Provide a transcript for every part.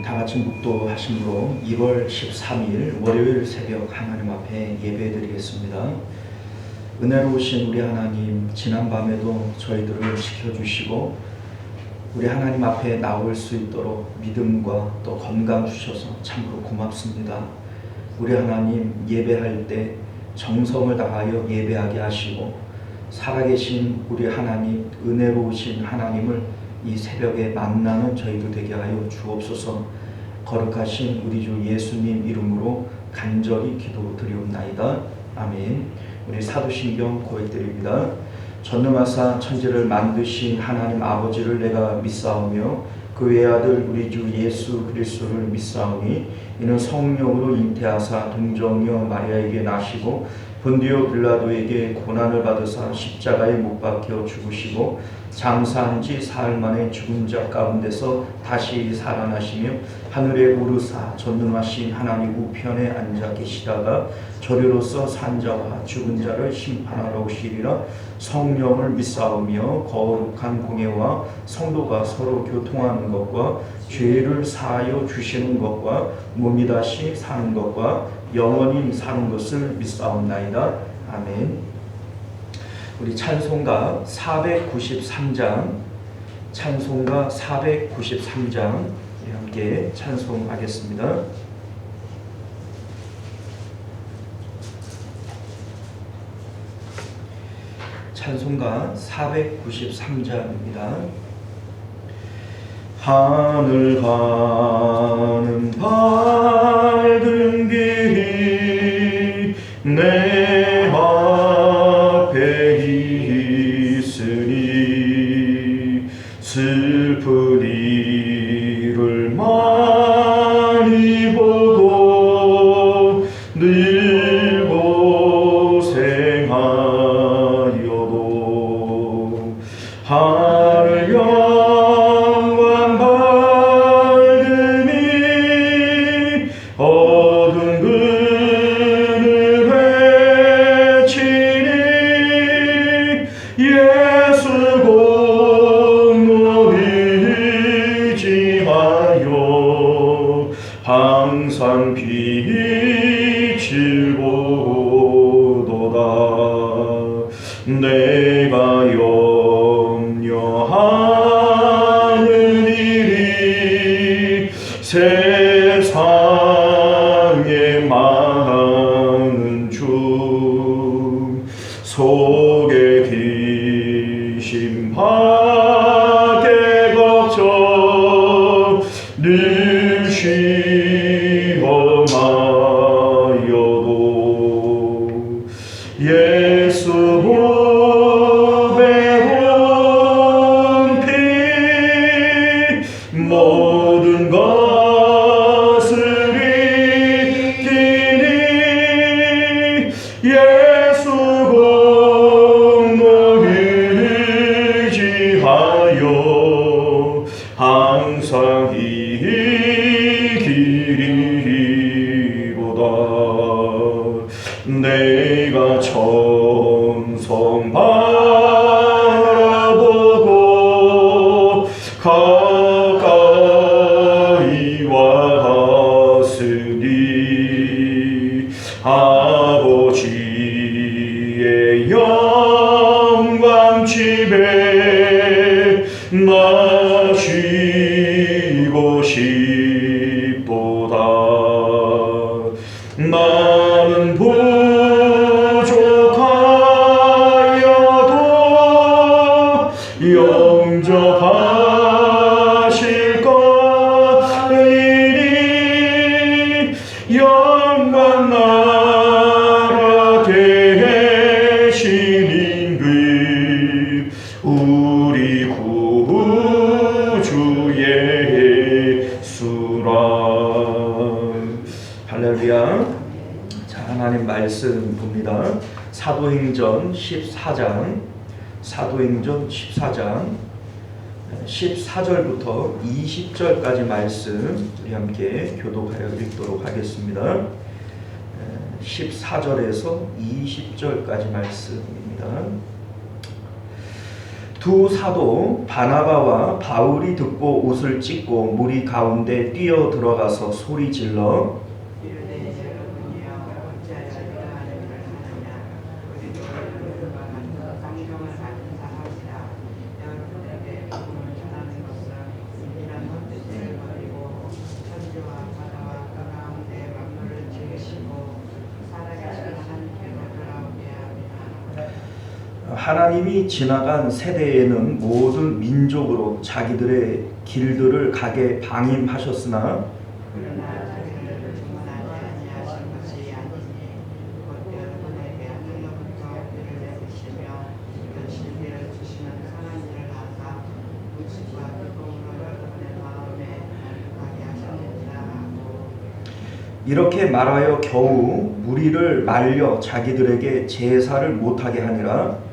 다 같이 묵도하심으로 1월 13일 월요일 새벽 하나님 앞에 예배드리겠습니다. 은혜로우신 우리 하나님, 지난밤에도 저희들을 지켜주시고 우리 하나님 앞에 나올 수 있도록 믿음과 또 건강 주셔서 참으로 고맙습니다. 우리 하나님, 예배할 때 정성을 다하여 예배하게 하시고 살아계신 우리 하나님, 은혜로우신 하나님을 이 새벽에 만나는 저희들 되게 하여 주옵소서. 거룩하신 우리 주 예수님 이름으로 간절히 기도드리옵나이다. 아멘. 우리 사도신경 고백드립니다. 전능하사 천지를 만드신 하나님 아버지를 내가 믿사오며 그 외아들 우리 주 예수 그리스도를 믿사오니 이는 성령으로 잉태하사 동정녀 마리아에게 나시고 본디오 빌라도에게 고난을 받으사 십자가에 못 박혀 죽으시고 장사한 지 사흘 만에 죽은 자 가운데서 다시 살아나시며 하늘에 오르사 전능하신 하나님 우편에 앉아 계시다가 저리로서 산 자와 죽은 자를 심판하러 오시리라. 성령을 믿사오며 거룩한 공예와 성도가 서로 교통하는 것과 죄를 사하여 주시는 것과 몸이 다시 사는 것과 영원히 사는 것을 믿사옵나이다. 아멘. 우리 찬송가 493장, 찬송가 493장 함께 찬송하겠습니다. 찬송가 493장입니다. 하늘 가는 밝은 길이 내 앞에 있으니 슬픈 이를 많이 보고 늘 고생하여도 하늘 영광 밝음이 어두운 그늘 외치니 예수 공로 의지하여 항상 빛을 보도다. 내가 염려하는 일이 세상에 많은 중 속에 귀신 밖에 걱정 늘 시험하여도 예수 보배로운 피 모든 것을 이기니 예수 공로 의지하여 항상 이기리로다. 내가 천성 바라보고 가까이 왔으니 아버지의 영광 집에 나 쉬고 싶도다. 나는 부족하여도 영접하실 것이니 영광 나라 대신 임금 우리 구주 예수라. 할렐루야. 자, 하나님 말씀 봅니다. 사도행전 14장 14절부터 20절까지 말씀 우리 함께 교독하여 읽도록 하겠습니다. 14절에서 20절까지 말씀입니다. 두 사도 바나바와 바울이 듣고 옷을 찢고 무리 가운데 뛰어 들어가서 소리 질러 하나님이 지나간 세대에는 모든 민족으로 자기들의 길들을 가게 방임하셨으나 이렇게 말하여 겨우 무리를 말려 자기들에게 제사를 못하게 하니라.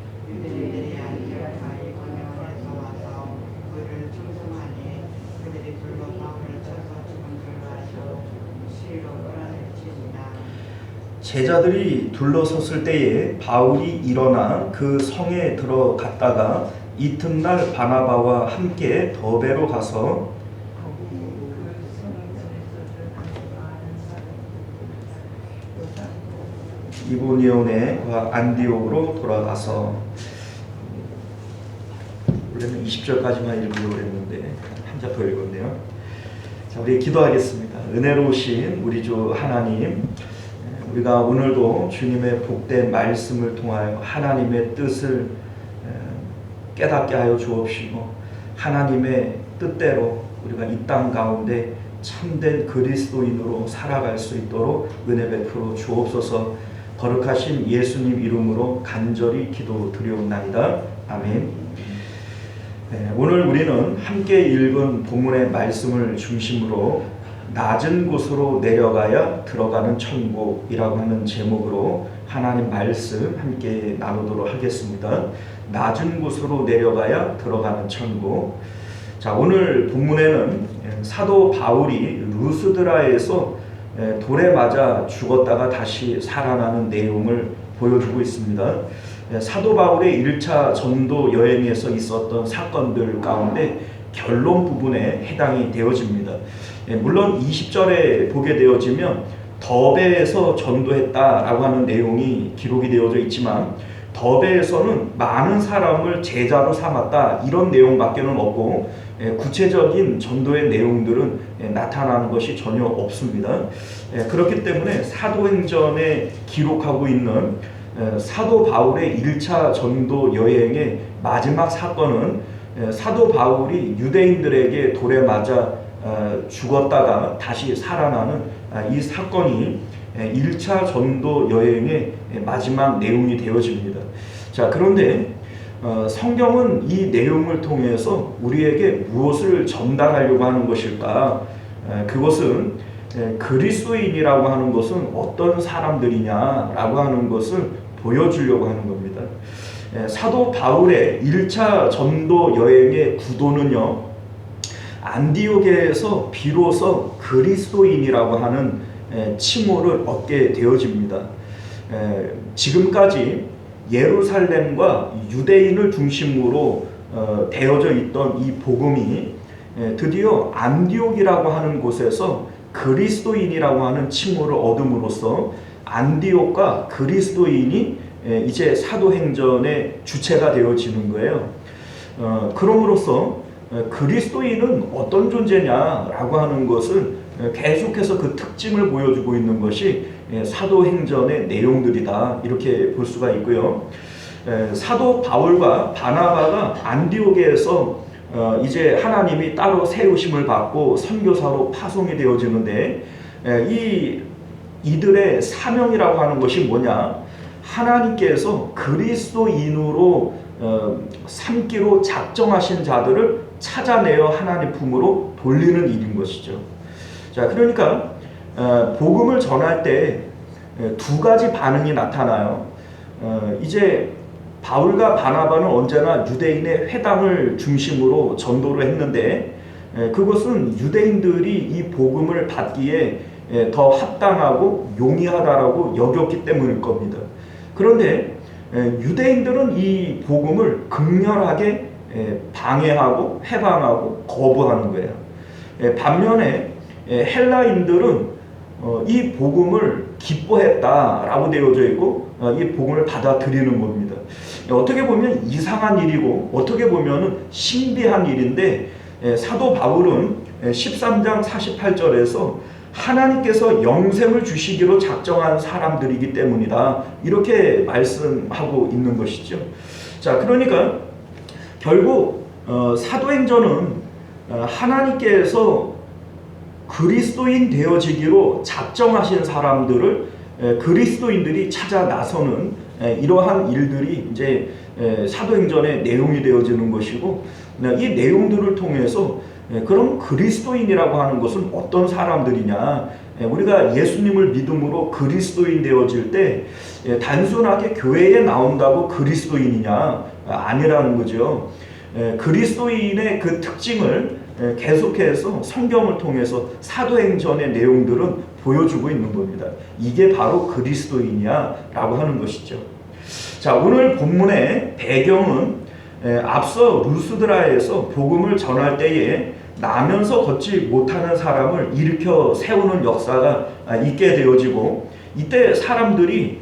제자들이 둘러섰을 때에 바울이 일어나 그 성에 들어갔다가 이튿날 바나바와 함께 더베로 가서 이고니온과 안디옥으로 돌아가서, 원래는 20절까지만 읽으려고 했는데 한 장 더 읽었네요. 자, 우리 기도하겠습니다. 은혜로우신 우리 주 하나님, 우리가 오늘도 주님의 복된 말씀을 통하여 하나님의 뜻을 깨닫게 하여 주옵시고, 하나님의 뜻대로 우리가 이 땅 가운데 참된 그리스도인으로 살아갈 수 있도록 은혜 베풀어 주옵소서. 거룩하신 예수님 이름으로 간절히 기도드리옵나이다. 아멘. 오늘 우리는 함께 읽은 본문의 말씀을 중심으로 낮은 곳으로 내려가야 들어가는 천국이라고 하는 제목으로 하나님 말씀 함께 나누도록 하겠습니다. 낮은 곳으로 내려가야 들어가는 천국. 자, 오늘 본문에는 사도 바울이 루스드라에서 돌에 맞아 죽었다가 다시 살아나는 내용을 보여주고 있습니다. 사도 바울의 1차 전도 여행에서 있었던 사건들 가운데 결론 부분에 해당이 되어집니다. 물론 20절에 보게 되어지면 더베에서 전도했다라고 하는 내용이 기록이 되어져 있지만, 더베에서는 많은 사람을 제자로 삼았다 이런 내용밖에는 없고 구체적인 전도의 내용들은 나타나는 것이 전혀 없습니다. 그렇기 때문에 사도행전에 기록하고 있는 사도 바울의 1차 전도 여행의 마지막 사건은 사도 바울이 유대인들에게 돌에 맞아 죽었다가 다시 살아나는 이 사건이 1차 전도 여행의 마지막 내용이 되어집니다. 자, 그런데 성경은 이 내용을 통해서 우리에게 무엇을 전달하려고 하는 것일까? 그것은 그리스도인이라고 하는 것은 어떤 사람들이냐라고 하는 것을 보여주려고 하는 겁니다. 사도 바울의 1차 전도 여행의 구도는요, 안디옥에서 비로소 그리스도인이라고 하는 칭호를 얻게 되어집니다. 지금까지 예루살렘과 유대인을 중심으로 되어져 있던 이 복음이 드디어 안디옥이라고 하는 곳에서 그리스도인이라고 하는 칭호를 얻음으로써 안디옥과 그리스도인이 이제 사도행전의 주체가 되어지는 거예요. 그럼으로써 그리스도인은 어떤 존재냐라고 하는 것을 계속해서 그 특징을 보여주고 있는 것이 사도행전의 내용들이다, 이렇게 볼 수가 있고요. 사도 바울과 바나바가 안디옥에서 이제 하나님이 따로 세우심을 받고 선교사로 파송이 되어지는데, 이들의 사명이라고 하는 것이 뭐냐? 하나님께서 그리스도인으로 삼기로 작정하신 자들을 찾아내어 하나님 품으로 돌리는 일인 것이죠. 자, 그러니까 복음을 전할 때 두 가지 반응이 나타나요. 이제 바울과 바나바는 언제나 유대인의 회당을 중심으로 전도를 했는데, 그것은 유대인들이 이 복음을 받기에 더 합당하고 용이하다라고 여겼기 때문일 겁니다. 그런데 유대인들은 이 복음을 극렬하게 방해하고 해방하고 거부하는 거예요. 반면에 헬라인들은 이 복음을 기뻐했다라고 되어져 있고 이 복음을 받아들이는 겁니다. 어떻게 보면 이상한 일이고 어떻게 보면 신비한 일인데 사도 바울은 13장 48절에서 하나님께서 영생을 주시기로 작정한 사람들이기 때문이다, 이렇게 말씀하고 있는 것이죠. 자, 그러니까 결국 사도행전은 하나님께서 그리스도인 되어지기로 작정하신 사람들을 그리스도인들이 찾아 나서는 이러한 일들이 이제 사도행전의 내용이 되어지는 것이고, 이 내용들을 통해서 그럼 그리스도인이라고 하는 것은 어떤 사람들이냐, 우리가 예수님을 믿음으로 그리스도인 되어질 때 단순하게 교회에 나온다고 그리스도인이냐, 아니라는 거죠. 그리스도인의 그 특징을 계속해서 성경을 통해서 사도행전의 내용들은 보여주고 있는 겁니다. 이게 바로 그리스도인이야 라고 하는 것이죠. 자, 오늘 본문의 배경은 앞서 루스드라에서 복음을 전할 때에 나면서 걷지 못하는 사람을 일으켜 세우는 역사가 있게 되어지고, 이때 사람들이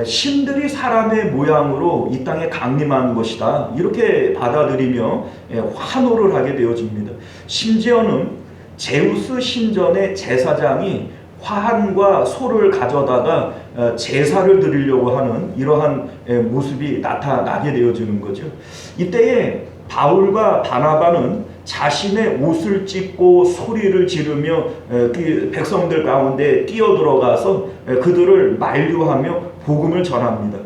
신들이 사람의 모양으로 이 땅에 강림한 것이다, 이렇게 받아들이며 환호를 하게 되어집니다. 심지어는 제우스 신전의 제사장이 화환과 소를 가져다가 제사를 드리려고 하는 이러한 모습이 나타나게 되어지는 거죠. 이때에 바울과 바나바는 자신의 옷을 찢고 소리를 지르며 그 백성들 가운데 뛰어들어가서 그들을 만류하며 복음을 전합니다.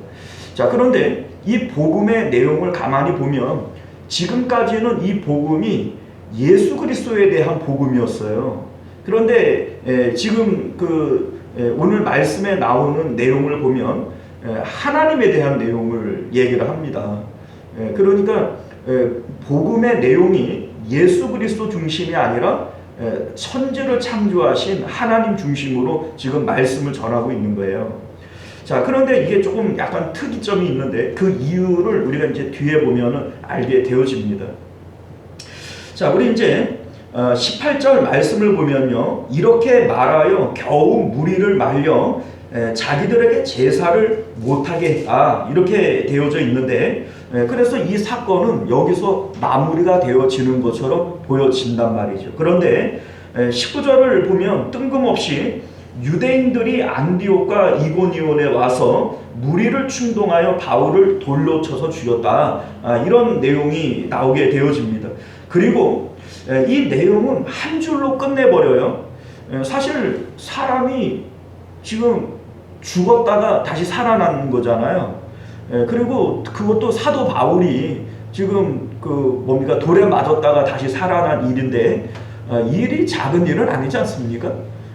자, 그런데 이 복음의 내용을 가만히 보면 지금까지는 이 복음이 예수 그리스도에 대한 복음이었어요. 그런데 지금 오늘 말씀에 나오는 내용을 보면 하나님에 대한 내용을 얘기를 합니다. 그러니까 복음의 내용이 예수 그리스도 중심이 아니라 천지를 창조하신 하나님 중심으로 지금 말씀을 전하고 있는 거예요. 자, 그런데 이게 조금 약간 특이점이 있는데 그 이유를 우리가 이제 뒤에 보면은 알게 되어집니다. 자, 우리 이제 18절 말씀을 보면요, 이렇게 말하여 겨우 무리를 말려 자기들에게 제사를 못하게 했다, 이렇게 되어져 있는데, 그래서 이 사건은 여기서 마무리가 되어지는 것처럼 보여진단 말이죠. 그런데 19절을 보면 뜬금없이 유대인들이 안디옥과 이고니온에 와서 무리를 충동하여 바울을 돌로 쳐서 죽였다, 이런 내용이 나오게 되어집니다. 그리고 이 내용은 한 줄로 끝내버려요. 사실 사람이 지금 죽었다가 다시 살아나는 거잖아요. 그리고 그것도 사도 바울이 지금 뭡니까, 돌에 맞았다가 다시 살아난 일인데 일이 작은 일은 아니지 않습니까?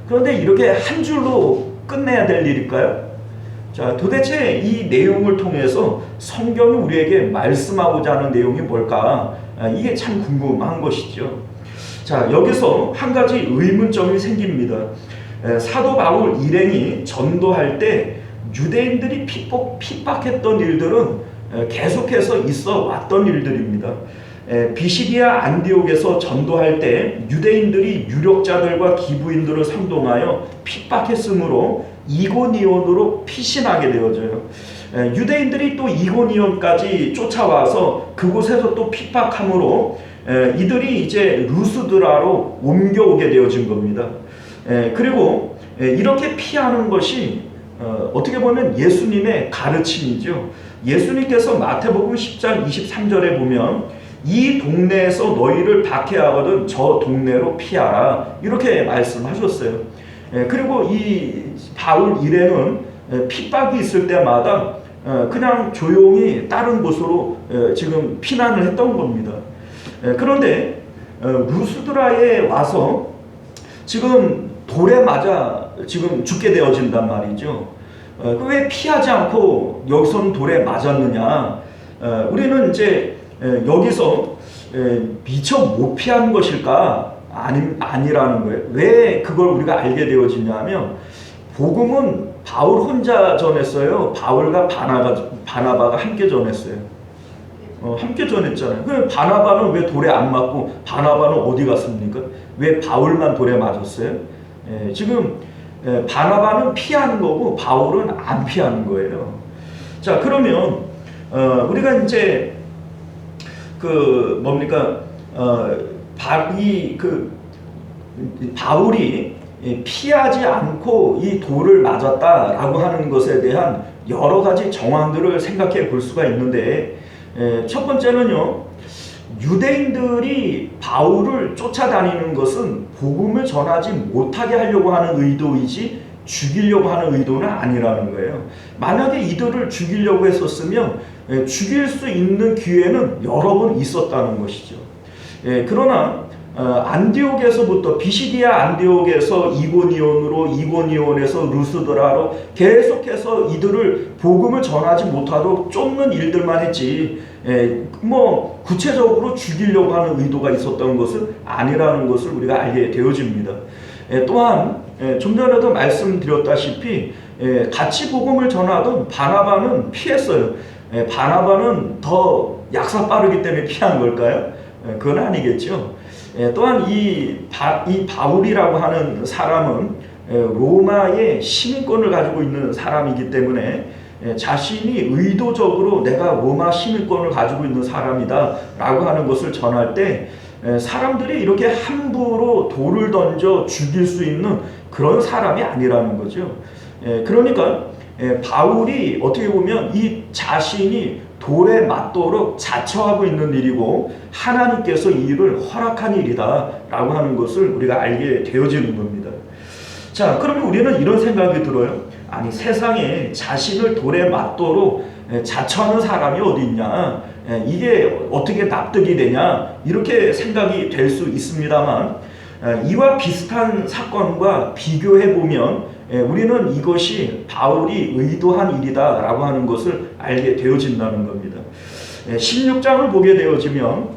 그런데 이렇게 한 줄로 끝내야 될 일일까요? 자, 도대체 이 내용을 통해서 성경이 우리에게 말씀하고자 하는 내용이 뭘까? 이게 참 궁금한 것이죠. 자, 여기서 한 가지 의문점이 생깁니다. 사도 바울 일행이 전도할 때 유대인들이 핍박했던 일들은 계속해서 있어 왔던 일들입니다. 비시디아 안디옥에서 전도할 때 유대인들이 유력자들과 기부인들을 선동하여 핍박했으므로 이고니온으로 피신하게 되어져요. 유대인들이 또 이고니온까지 쫓아와서 그곳에서 또 핍박함으로 이들이 이제 루스드라로 옮겨오게 되어진 겁니다. 그리고 이렇게 피하는 것이 어떻게 보면 예수님의 가르침이죠. 예수님께서 마태복음 10장 23절에 보면 이 동네에서 너희를 박해하거든 저 동네로 피하라, 이렇게 말씀하셨어요. 그리고 이 바울 일행은 핍박이 있을 때마다 그냥 조용히 다른 곳으로 지금 피난을 했던 겁니다. 그런데 루스드라에 와서 지금 돌에 맞아 지금 죽게 되어진단 말이죠. 왜 피하지 않고 여기서는 돌에 맞았느냐? 우리는 이제 여기서 미처 못 피한 것일까? 아니라는 거예요. 왜 그걸 우리가 알게 되어지냐면 복음은 바울 혼자 전했어요. 바울과 바나바가 함께 전했어요. 함께 전했잖아요. 그 바나바는 왜 돌에 안 맞고 바나바는 어디 갔습니까? 왜 바울만 돌에 맞았어요? 지금 바나바는 피하는 거고 바울은 안 피하는 거예요. 자, 그러면 우리가 이제 그 뭡니까? 바울이 피하지 않고 이 돌을 맞았다라고 하는 것에 대한 여러 가지 정황들을 생각해 볼 수가 있는데, 첫 번째는요, 유대인들이 바울을 쫓아다니는 것은 복음을 전하지 못하게 하려고 하는 의도이지 죽이려고 하는 의도는 아니라는 거예요. 만약에 이들을 죽이려고 했었으면 죽일 수 있는 기회는 여러 번 있었다는 것이죠. 그러나 안디옥에서부터 비시디아 안디옥에서 이고니온으로, 이고니온에서 루스드라로 계속해서 이들을 복음을 전하지 못하도록 쫓는 일들만 했지, 뭐 구체적으로 죽이려고 하는 의도가 있었던 것은 아니라는 것을 우리가 알게 되어집니다. 또한 좀 전에도 말씀드렸다시피 같이 복음을 전하던 바나바는 피했어요. 바나바는 더 약사 빠르기 때문에 피한 걸까요? 그건 아니겠죠. 또한 이 바울이라고 하는 사람은 로마의 시민권을 가지고 있는 사람이기 때문에 자신이 의도적으로 내가 로마 시민권을 가지고 있는 사람이다 라고 하는 것을 전할 때 사람들이 이렇게 함부로 돌을 던져 죽일 수 있는 그런 사람이 아니라는 거죠. 그러니까 바울이 어떻게 보면 이 자신이 돌에 맞도록 자처하고 있는 일이고 하나님께서 이 일을 허락한 일이다 라고 하는 것을 우리가 알게 되어지는 겁니다. 자, 그러면 우리는 이런 생각이 들어요. 아니, 세상에 자신을 돌에 맞도록 자처하는 사람이 어디 있냐, 이게 어떻게 납득이 되냐, 이렇게 생각이 될 수 있습니다만, 이와 비슷한 사건과 비교해보면 우리는 이것이 바울이 의도한 일이다 라고 하는 것을 알게 되어진다는 겁니다. 16장을 보게 되어지면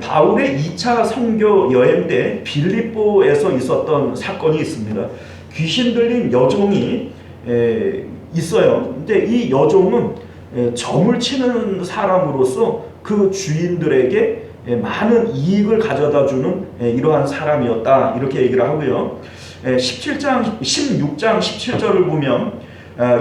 바울의 2차 선교 여행 때 빌립보에서 있었던 사건이 있습니다. 귀신 들린 여종이 있어요. 근데 이 여종은 점을 치는 사람으로서 그 주인들에게 많은 이익을 가져다 주는 이러한 사람이었다, 이렇게 얘기를 하고요. 16장 17절을 보면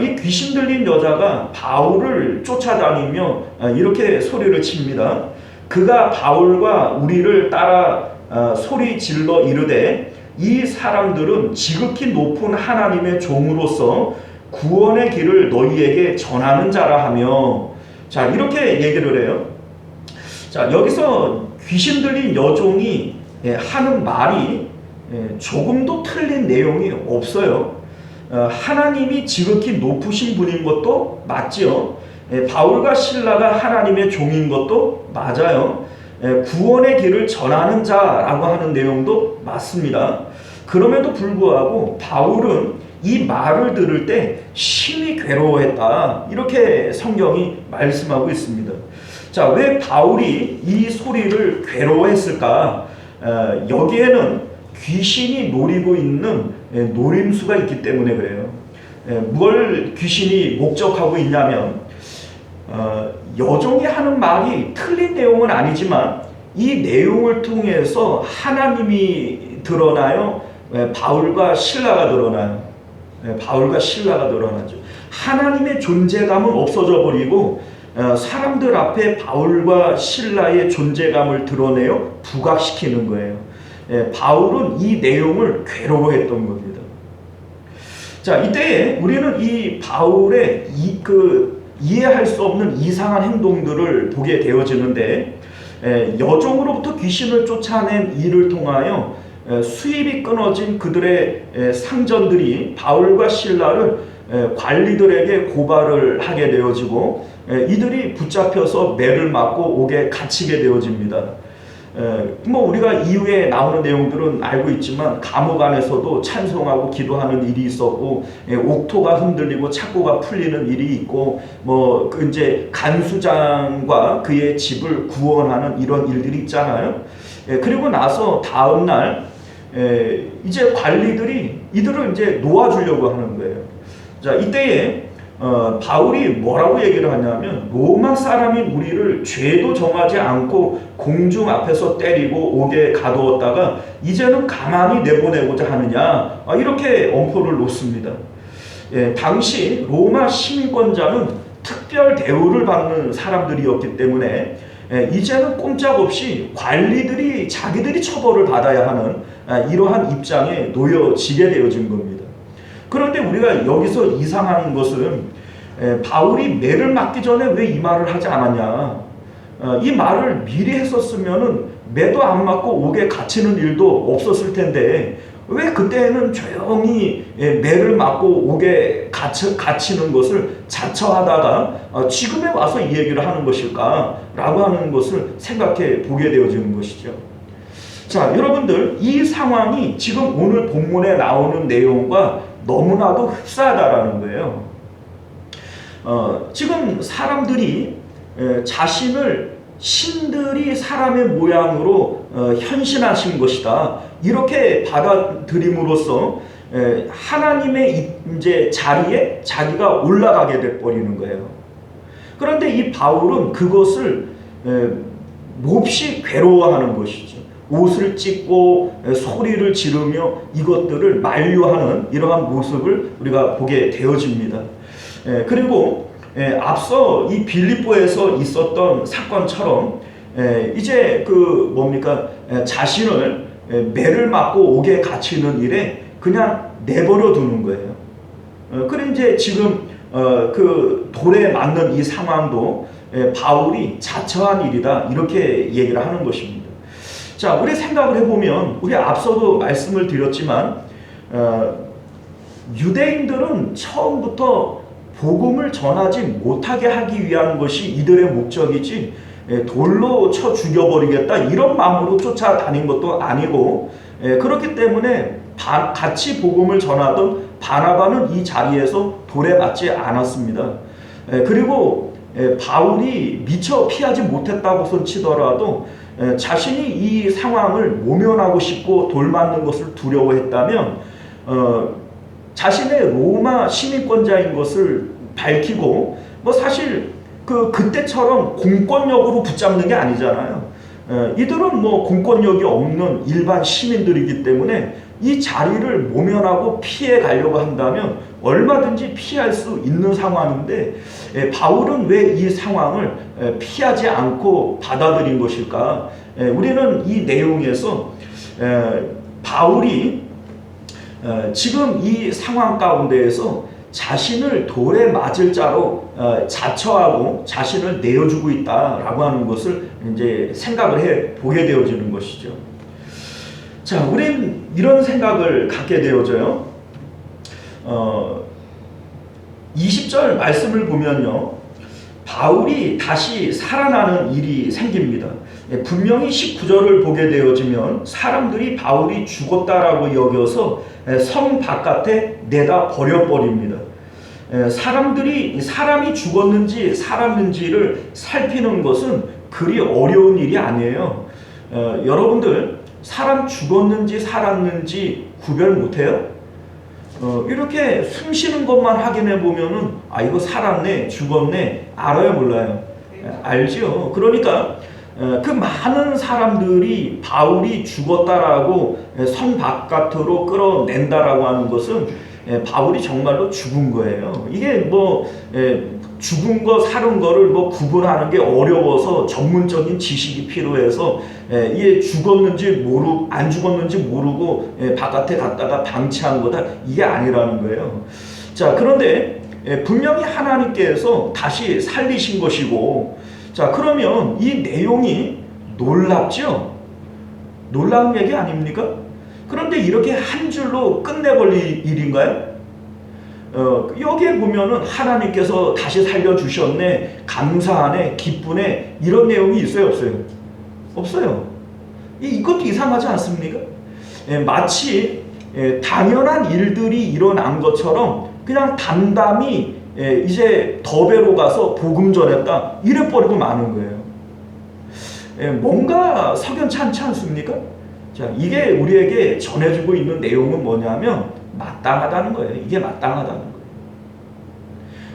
이 귀신 들린 여자가 바울을 쫓아다니며 이렇게 소리를 칩니다. 그가 바울과 우리를 따라 소리 질러 이르되 이 사람들은 지극히 높은 하나님의 종으로서 구원의 길을 너희에게 전하는 자라 하며, 자, 이렇게 얘기를 해요. 자, 여기서 귀신 들린 여종이 하는 말이 조금도 틀린 내용이 없어요. 하나님이 지극히 높으신 분인 것도 맞지요. 바울과 실라가 하나님의 종인 것도 맞아요. 구원의 길을 전하는 자라고 하는 내용도 맞습니다. 그럼에도 불구하고 바울은 이 말을 들을 때 심히 괴로워했다, 이렇게 성경이 말씀하고 있습니다. 자, 왜 바울이 이 소리를 괴로워했을까? 여기에는 귀신이 노리고 있는 노림수가 있기 때문에 그래요. 뭘 귀신이 목적하고 있냐면, 여종이 하는 말이 틀린 내용은 아니지만 이 내용을 통해서 하나님이 드러나요? 바울과 실라가 드러나요? 바울과 실라가 드러나죠. 하나님의 존재감은 없어져 버리고 사람들 앞에 바울과 실라의 존재감을 드러내어 부각시키는 거예요. 바울은 이 내용을 괴로워했던 겁니다. 자, 이때에 우리는 이 바울의 이해할 수 없는 이상한 행동들을 보게 되어지는데, 여종으로부터 귀신을 쫓아낸 일을 통하여 수입이 끊어진 그들의 상전들이 바울과 실라를 관리들에게 고발을 하게 되어지고 이들이 붙잡혀서 매를 맞고 옥에 갇히게 되어집니다. 뭐 우리가 이후에 나오는 내용들은 알고 있지만 감옥 안에서도 찬송하고 기도하는 일이 있었고, 옥토가 흔들리고 착고가 풀리는 일이 있고, 뭐 이제 간수장과 그의 집을 구원하는 이런 일들이 있잖아요. 그리고 나서 다음 날 이제 관리들이 이들을 이제 놓아주려고 하는 거예요. 자, 이때에 바울이 뭐라고 얘기를 하냐면 로마 사람인 우리를 죄도 정하지 않고 공중 앞에서 때리고 옥에 가두었다가 이제는 가만히 내보내고자 하느냐, 이렇게 엄포를 놓습니다. 당시 로마 시민권자는 특별 대우를 받는 사람들이었기 때문에 이제는 꼼짝없이 관리들이 자기들이 처벌을 받아야 하는 이러한 입장에 놓여지게 되어진 겁니다. 그런데 우리가 여기서 이상한 것은 바울이 매를 맞기 전에 왜 이 말을 하지 않았냐. 이 말을 미리 했었으면 매도 안 맞고 옥에 갇히는 일도 없었을 텐데 왜 그때는 조용히 매를 맞고 옥에 갇히는 것을 자처하다가 지금에 와서 이 얘기를 하는 것일까 라고 하는 것을 생각해 보게 되어지는 것이죠. 자, 여러분들, 이 상황이 지금 오늘 본문에 나오는 내용과 너무나도 흡사하다라는 거예요. 지금 사람들이 자신을 신들이 사람의 모양으로 현신하신 것이다, 이렇게 받아들임으로써 하나님의 이제 자리에 자기가 올라가게 돼 버리는 거예요. 그런데 이 바울은 그것을 몹시 괴로워하는 것이죠. 옷을 찢고 소리를 지르며 이것들을 만류하는 이러한 모습을 우리가 보게 되어집니다. 그리고 앞서 이 빌립보에서 있었던 사건처럼 이제 자신을 매를 맞고 옥에 갇히는 일에 그냥 내버려 두는 거예요. 그래 이제 지금 그 돌에 맞는 이 상황도 바울이 자처한 일이다, 이렇게 얘기를 하는 것입니다. 자, 우리 생각을 해보면, 우리 앞서도 말씀을 드렸지만 유대인들은 처음부터 복음을 전하지 못하게 하기 위한 것이 이들의 목적이지 돌로 쳐 죽여버리겠다 이런 마음으로 쫓아다닌 것도 아니고, 그렇기 때문에 같이 복음을 전하던 바나바는 이 자리에서 돌에 맞지 않았습니다. 그리고 바울이 미처 피하지 못했다고 치더라도 자신이 이 상황을 모면하고 싶고 돌 맞는 것을 두려워했다면 자신의 로마 시민권자인 것을 밝히고, 사실 그때처럼 공권력으로 붙잡는 게 아니잖아요. 이들은 공권력이 없는 일반 시민들이기 때문에 이 자리를 모면하고 피해 가려고 한다면 얼마든지 피할 수 있는 상황인데 바울은 왜 이 상황을 피하지 않고 받아들인 것일까? 우리는 이 내용에서 바울이 지금 이 상황 가운데에서 자신을 돌에 맞을 자로 자처하고 자신을 내어주고 있다라고 하는 것을 이제 생각을 해 보게 되어지는 것이죠. 자, 우린 이런 생각을 갖게 되어져요. 20절 말씀을 보면요, 바울이 다시 살아나는 일이 생깁니다. 분명히 19절을 보게 되어지면 사람들이 바울이 죽었다라고 여겨서 성 바깥에 내다 버려버립니다. 사람이 죽었는지 살았는지를 살피는 것은 그리 어려운 일이 아니에요. 여러분들, 사람 죽었는지 살았는지 구별 못해요? 이렇게 숨 쉬는 것만 확인해 보면은 이거 살았네 죽었네 알아요 몰라요? 알죠. 그러니까 그 많은 사람들이 바울이 죽었다라고 성 바깥으로 끌어낸다라고 하는 것은 바울이 정말로 죽은 거예요. 이게 죽은 거 사는 거를 구분하는 게 어려워서 전문적인 지식이 필요해서 이게 죽었는지 안 죽었는지 모르고 바깥에 갔다가 방치한 거다, 이게 아니라는 거예요. 자, 그런데 분명히 하나님께서 다시 살리신 것이고, 자, 그러면 이 내용이 놀랍죠? 놀라운 얘기 아닙니까? 그런데 이렇게 한 줄로 끝내버릴 일인가요? 여기에 보면은 하나님께서 다시 살려주셨네, 감사하네, 기쁘네, 이런 내용이 있어요 없어요? 없어요. 이것도 이상하지 않습니까? 마치 당연한 일들이 일어난 것처럼 그냥 담담히 이제 더베로 가서 복음 전했다 이래버리고 마는 거예요. 뭔가 석연치 않지 않습니까? 자, 이게 우리에게 전해주고 있는 내용은 뭐냐면 마땅하다는 거예요. 이게 마땅하다는 거예요.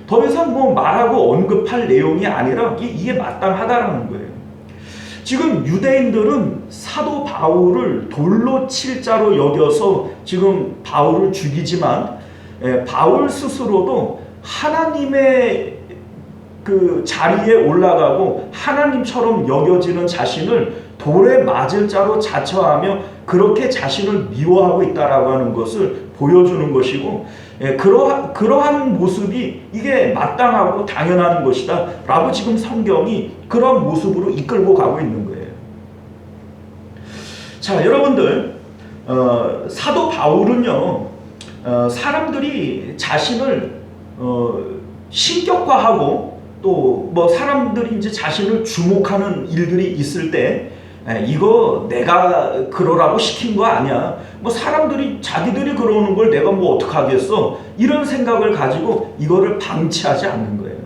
더 이상 뭐 말하고 언급할 내용이 아니라 이게 마땅하다라는 거예요. 지금 유대인들은 사도 바울을 돌로 칠 자로 여겨서 지금 바울을 죽이지만 바울 스스로도 하나님의 그 자리에 올라가고 하나님처럼 여겨지는 자신을 돌에 맞을 자로 자처하며 그렇게 자신을 미워하고 있다라고 하는 것을 보여주는 것이고, 그러한 모습이 이게 마땅하고 당연한 것이다 라고 지금 성경이 그런 모습으로 이끌고 가고 있는 거예요. 자, 여러분들, 사도 바울은요, 사람들이 자신을 신격화하고 또 뭐 사람들이 이제 자신을 주목하는 일들이 있을 때 이거 내가 그러라고 시킨 거 아니야, 뭐 사람들이 자기들이 그러는 걸 내가 뭐 어떡하겠어, 이런 생각을 가지고 이거를 방치하지 않는 거예요.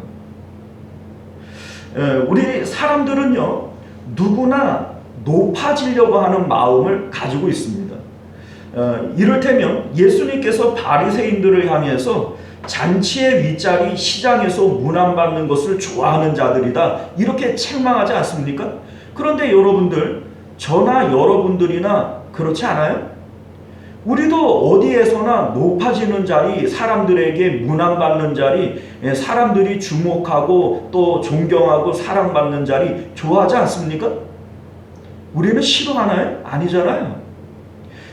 우리 사람들은요, 누구나 높아지려고 하는 마음을 가지고 있습니다. 이를테면 예수님께서 바리새인들을 향해서 잔치의 윗자리 시장에서 문안받는 것을 좋아하는 자들이다 이렇게 책망하지 않습니까? 그런데 여러분들, 저나 여러분들이나 그렇지 않아요? 우리도 어디에서나 높아지는 자리, 사람들에게 문안받는 자리, 사람들이 주목하고 또 존경하고 사랑받는 자리 좋아하지 않습니까? 우리는 싫어하나요? 아니잖아요.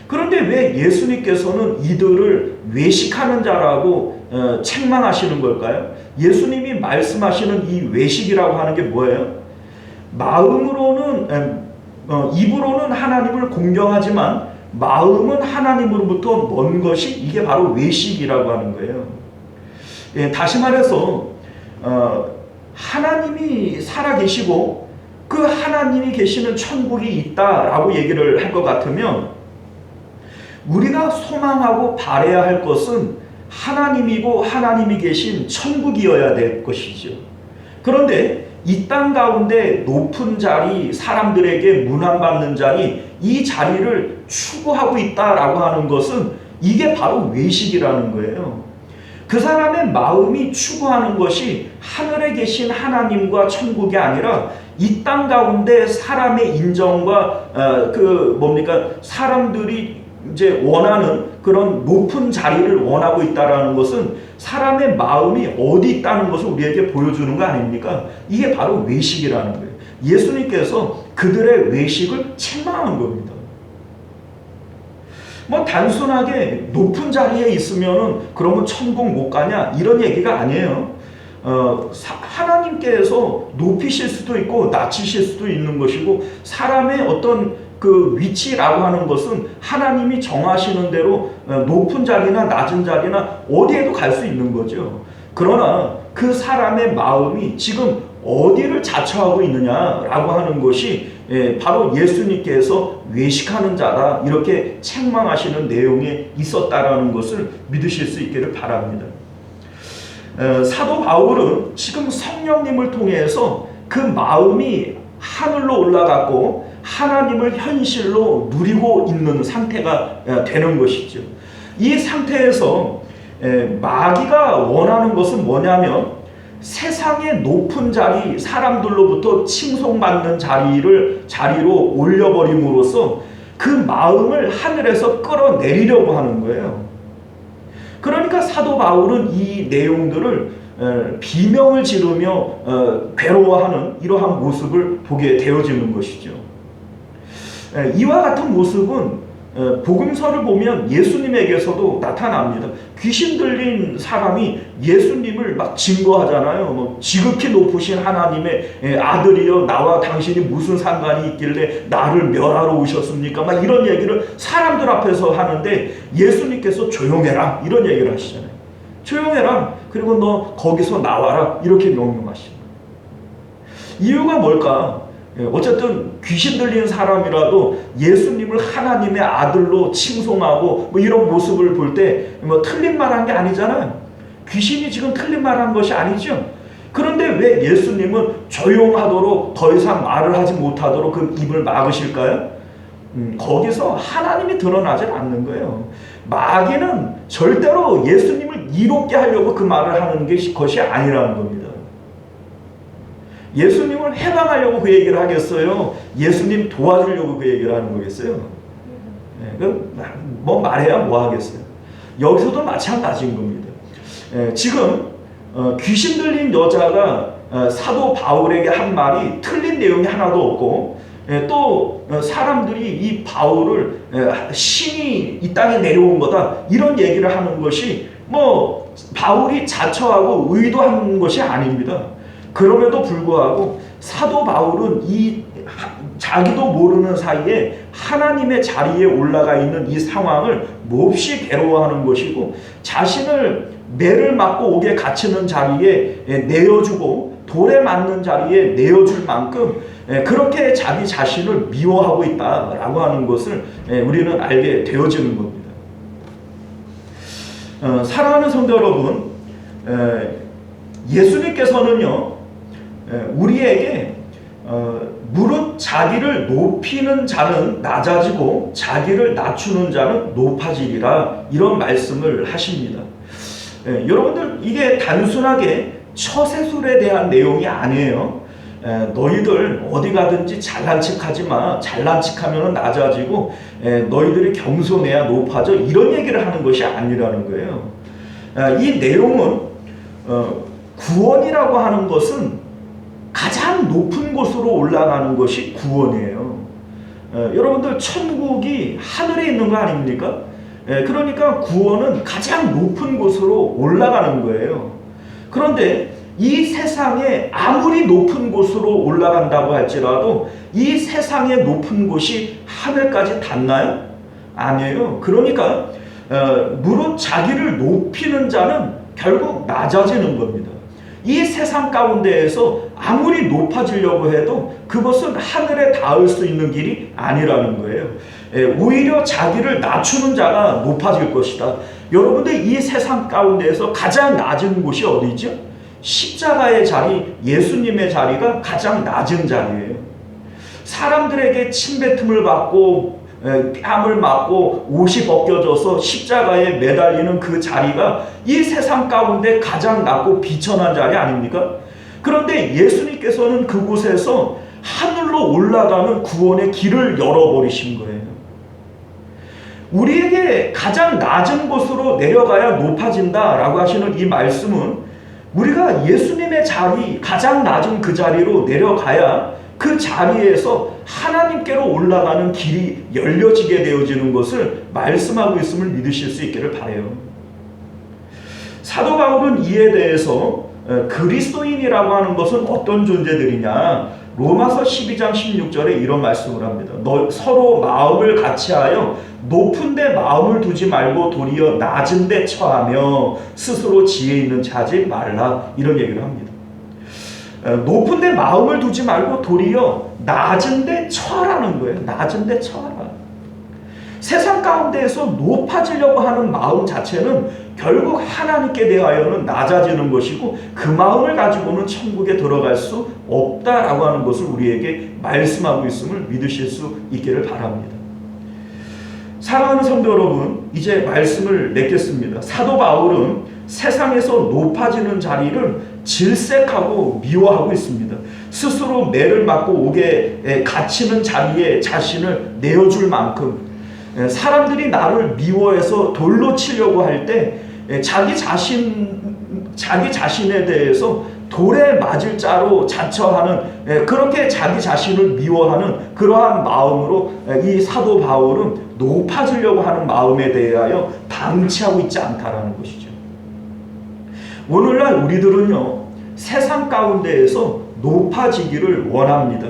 그런데 왜 예수님께서는 이들을 외식하는 자라고 책망하시는 걸까요? 예수님이 말씀하시는 이 외식이라고 하는 게 뭐예요? 마음으로는 입으로는 하나님을 공경하지만 마음은 하나님으로부터 먼 것이 이게 바로 외식이라고 하는 거예요. 다시 말해서 하나님이 살아계시고 그 하나님이 계시는 천국이 있다라고 얘기를 할 것 같으면 우리가 소망하고 바라야 할 것은 하나님이고 하나님이 계신 천국이어야 될 것이죠. 그런데 이 땅 가운데 높은 자리, 사람들에게 문안받는 자리, 이 자리를 추구하고 있다라고 하는 것은 이게 바로 외식이라는 거예요. 그 사람의 마음이 추구하는 것이 하늘에 계신 하나님과 천국이 아니라 이 땅 가운데 사람의 인정과 사람들이 이제 원하는 그런 높은 자리를 원하고 있다라는 것은 사람의 마음이 어디 있다는 것을 우리에게 보여주는 거 아닙니까? 이게 바로 외식이라는 거예요. 예수님께서 그들의 외식을 책망한 겁니다. 뭐 단순하게 높은 자리에 있으면은 그러면 천국 못 가냐 이런 얘기가 아니에요. 하나님께서 높이실 수도 있고 낮추실 수도 있는 것이고, 사람의 어떤 그 위치라고 하는 것은 하나님이 정하시는 대로 높은 자리나 낮은 자리나 어디에도 갈 수 있는 거죠. 그러나 그 사람의 마음이 지금 어디를 자처하고 있느냐라고 하는 것이 바로 예수님께서 외식하는 자다 이렇게 책망하시는 내용에 있었다라는 것을 믿으실 수 있기를 바랍니다. 사도 바울은 지금 성령님을 통해서 그 마음이 하늘로 올라갔고 하나님을 현실로 누리고 있는 상태가 되는 것이죠. 이 상태에서 마귀가 원하는 것은 뭐냐면 세상의 높은 자리, 사람들로부터 칭송받는 자리로 올려버림으로써 그 마음을 하늘에서 끌어내리려고 하는 거예요. 그러니까 사도 바울은 이 내용들을 비명을 지르며 괴로워하는 이러한 모습을 보게 되어지는 것이죠. 이와 같은 모습은 복음서를 보면 예수님에게서도 나타납니다. 귀신 들린 사람이 예수님을 막 증거하잖아요. 뭐 지극히 높으신 하나님의 아들이여 나와 당신이 무슨 상관이 있길래 나를 멸하러 오셨습니까? 막 이런 얘기를 사람들 앞에서 하는데 예수님께서 조용해라 이런 얘기를 하시잖아요. 조용해라, 그리고 너 거기서 나와라 이렇게 명령하십니다. 이유가 뭘까? 어쨌든 귀신 들린 사람이라도 예수님을 하나님의 아들로 칭송하고 뭐 이런 모습을 볼 때 뭐 틀린 말 한 게 아니잖아요. 귀신이 지금 틀린 말 한 것이 아니죠. 그런데 왜 예수님은 조용하도록 더 이상 말을 하지 못하도록 그 입을 막으실까요? 거기서 하나님이 드러나질 않는 거예요. 마귀는 절대로 예수님을 이롭게 하려고 그 말을 하는 것이 아니라는 겁니다. 예수님을 해방하려고 그 얘기를 하겠어요? 예수님 도와주려고 그 얘기를 하는 거겠어요? 뭐 말해야 뭐 하겠어요? 여기서도 마찬가지인 겁니다. 지금 귀신 들린 여자가 사도 바울에게 한 말이 틀린 내용이 하나도 없고, 또 사람들이 이 바울을 신이 이 땅에 내려온 거다 이런 얘기를 하는 것이 뭐 바울이 자처하고 의도한 것이 아닙니다. 그럼에도 불구하고 사도 바울은 자기도 모르는 사이에 하나님의 자리에 올라가 있는 이 상황을 몹시 괴로워하는 것이고, 자신을 매를 맞고 옥에 갇히는 자리에 내어주고 돌에 맞는 자리에 내어줄 만큼 그렇게 자기 자신을 미워하고 있다라고 하는 것을 우리는 알게 되어지는 겁니다. 사랑하는 성도 여러분, 예수님께서는요 우리에게 무릇 자기를 높이는 자는 낮아지고 자기를 낮추는 자는 높아지리라 이런 말씀을 하십니다. 여러분들, 이게 단순하게 처세술에 대한 내용이 아니에요. 너희들 어디 가든지 잘난 척하지 마. 잘난 척하면 낮아지고 너희들이 겸손해야 높아져. 이런 얘기를 하는 것이 아니라는 거예요. 이 내용은 구원이라고 하는 것은 가장 높은 곳으로 올라가는 것이 구원이에요. 여러분들, 천국이 하늘에 있는 거 아닙니까? 그러니까 구원은 가장 높은 곳으로 올라가는 거예요. 그런데 이 세상에 아무리 높은 곳으로 올라간다고 할지라도 이 세상의 높은 곳이 하늘까지 닿나요? 아니에요. 그러니까 무릇 자기를 높이는 자는 결국 낮아지는 겁니다. 이 세상 가운데에서 아무리 높아지려고 해도 그것은 하늘에 닿을 수 있는 길이 아니라는 거예요. 오히려 자기를 낮추는 자가 높아질 것이다. 여러분들, 이 세상 가운데에서 가장 낮은 곳이 어디죠? 십자가의 자리, 예수님의 자리가 가장 낮은 자리예요. 사람들에게 침뱉음을 받고 뺨을 맞고 옷이 벗겨져서 십자가에 매달리는 그 자리가 이 세상 가운데 가장 낮고 비천한 자리 아닙니까? 그런데 예수님께서는 그곳에서 하늘로 올라가는 구원의 길을 열어버리신 거예요. 우리에게 가장 낮은 곳으로 내려가야 높아진다라고 하시는 이 말씀은 우리가 예수님의 자리, 가장 낮은 그 자리로 내려가야 그 자리에서 하나님께로 올라가는 길이 열려지게 되어지는 것을 말씀하고 있음을 믿으실 수 있기를 바라요. 사도 바울은 이에 대해서 그리스도인이라고 하는 것은 어떤 존재들이냐, 로마서 12장 16절에 이런 말씀을 합니다. 서로 마음을 같이하여 높은 데 마음을 두지 말고 도리어 낮은 데 처하며 스스로 지혜 있는 자 하지 말라, 이런 얘기를 합니다. 높은 데 마음을 두지 말고 도리어 낮은 데 처하라는 거예요. 낮은 데 처하라. 세상 가운데에서 높아지려고 하는 마음 자체는 결국 하나님께 대하여는 낮아지는 것이고, 그 마음을 가지고는 천국에 들어갈 수 없다라고 하는 것을 우리에게 말씀하고 있음을 믿으실 수 있기를 바랍니다. 사랑하는 성도 여러분, 이제 말씀을 맺겠습니다. 사도 바울은 세상에서 높아지는 자리를 질색하고 미워하고 있습니다. 스스로 매를 맞고 옥에 갇히는 자리에 자신을 내어줄 만큼, 사람들이 나를 미워해서 돌로 치려고 할 때 자기 자신에 대해서 돌에 맞을 자로 자처하는, 그렇게 자기 자신을 미워하는 그러한 마음으로 이 사도 바울은 높아지려고 하는 마음에 대하여 방치하고 있지 않다라는 것이죠. 오늘날 우리들은요, 세상 가운데에서 높아지기를 원합니다.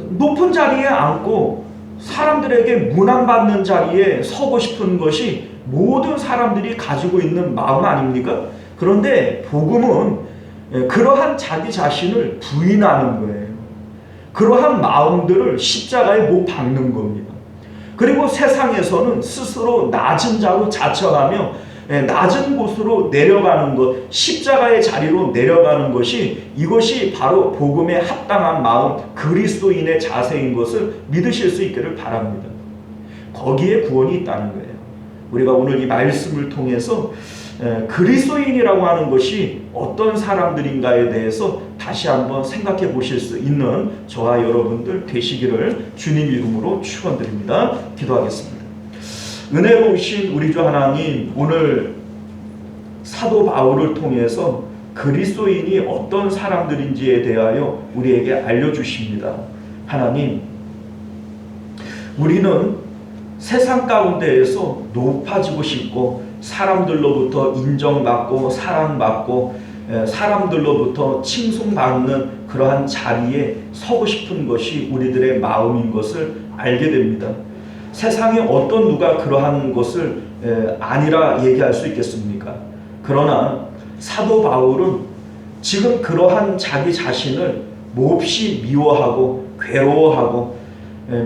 높은 자리에 앉고 사람들에게 문안받는 자리에 서고 싶은 것이 모든 사람들이 가지고 있는 마음 아닙니까? 그런데 복음은 그러한 자기 자신을 부인하는 거예요. 그러한 마음들을 십자가에 못 박는 겁니다. 그리고 세상에서는 스스로 낮은 자로 자처하며 낮은 곳으로 내려가는 것, 십자가의 자리로 내려가는 것이, 이것이 바로 복음에 합당한 마음, 그리스도인의 자세인 것을 믿으실 수 있기를 바랍니다. 거기에 구원이 있다는 거예요. 우리가 오늘 이 말씀을 통해서 그리스도인이라고 하는 것이 어떤 사람들인가에 대해서 다시 한번 생각해 보실 수 있는 저와 여러분들 되시기를 주님 이름으로 축원드립니다. 기도하겠습니다. 은혜로우신 우리 주 하나님, 오늘 사도 바울을 통해서 그리스도인이 어떤 사람들인지에 대하여 우리에게 알려주십니다. 하나님, 우리는 세상 가운데에서 높아지고 싶고 사람들로부터 인정받고 사랑받고 사람들로부터 칭송받는 그러한 자리에 서고 싶은 것이 우리들의 마음인 것을 알게 됩니다. 세상에 어떤 누가 그러한 것을 아니라 얘기할 수 있겠습니까? 그러나 사도 바울은 지금 그러한 자기 자신을 몹시 미워하고 괴로워하고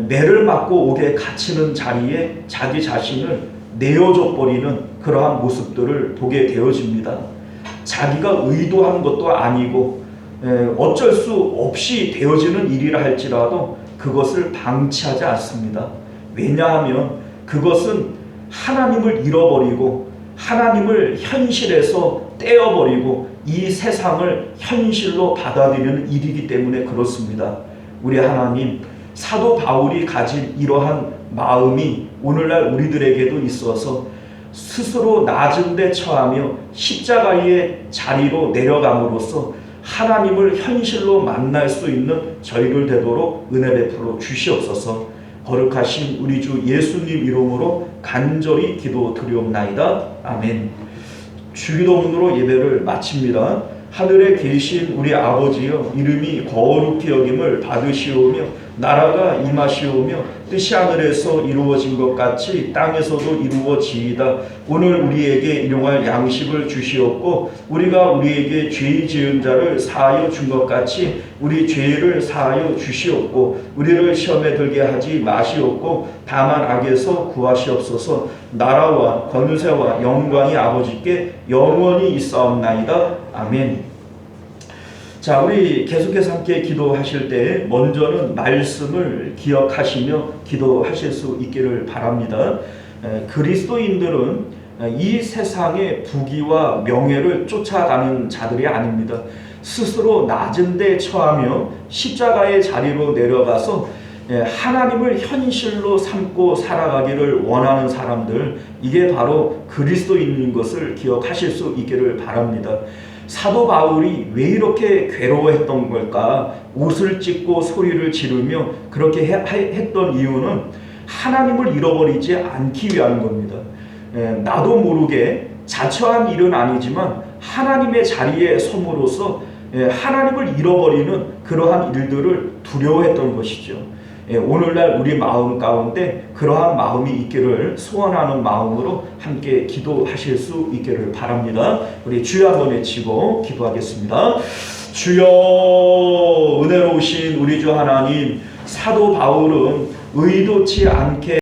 매를 맞고 옥에 갇히는 자리에 자기 자신을 내어줘 버리는 그러한 모습들을 보게 되어집니다. 자기가 의도한 것도 아니고 어쩔 수 없이 되어지는 일이라 할지라도 그것을 방치하지 않습니다. 왜냐하면 그것은 하나님을 잃어버리고 하나님을 현실에서 떼어버리고 이 세상을 현실로 받아들이는 일이기 때문에 그렇습니다. 우리 하나님, 사도 바울이 가진 이러한 마음이 오늘날 우리들에게도 있어서 스스로 낮은 데 처하며 십자가의 자리로 내려감으로써 하나님을 현실로 만날 수 있는 저희들 되도록 은혜 베풀어 주시옵소서. 거룩하신 우리 주 예수님 이름으로 간절히 기도드리옵나이다. 아멘. 주기도문으로 예배를 마칩니다. 하늘에 계신 우리 아버지여, 이름이 거룩히 여김을 받으시오며 나라가 임하시오며 뜻이 하늘에서 이루어진 것 같이 땅에서도 이루어지이다. 오늘 우리에게 일용할 양식을 주시옵고 우리가 우리에게 죄 지은 자를 사하여 준 것 같이 우리 죄를 사하여 주시옵고 우리를 시험에 들게 하지 마시옵고 다만 악에서 구하시옵소서. 나라와 권세와 영광이 아버지께 영원히 있사옵나이다. 아멘. 자, 우리 계속해서 함께 기도하실 때 먼저는 말씀을 기억하시며 기도하실 수 있기를 바랍니다. 그리스도인들은 이 세상의 부귀와 명예를 쫓아가는 자들이 아닙니다. 스스로 낮은 데 처하며 십자가의 자리로 내려가서 하나님을 현실로 삼고 살아가기를 원하는 사람들, 이게 바로 그리스도인인 것을 기억하실 수 있기를 바랍니다. 사도 바울이 왜 이렇게 괴로워했던 걸까? 옷을 찢고 소리를 지르며 그렇게 했던 이유는 하나님을 잃어버리지 않기 위한 겁니다. 나도 모르게 자처한 일은 아니지만 하나님의 자리에 섬으로써 하나님을 잃어버리는 그러한 일들을 두려워했던 것이죠. 오늘날 우리 마음 가운데 그러한 마음이 있기를 소원하는 마음으로 함께 기도하실 수 있기를 바랍니다. 우리 주여 한번 외치고 기도하겠습니다. 주여, 은혜로우신 우리 주 하나님, 사도 바울은 의도치 않게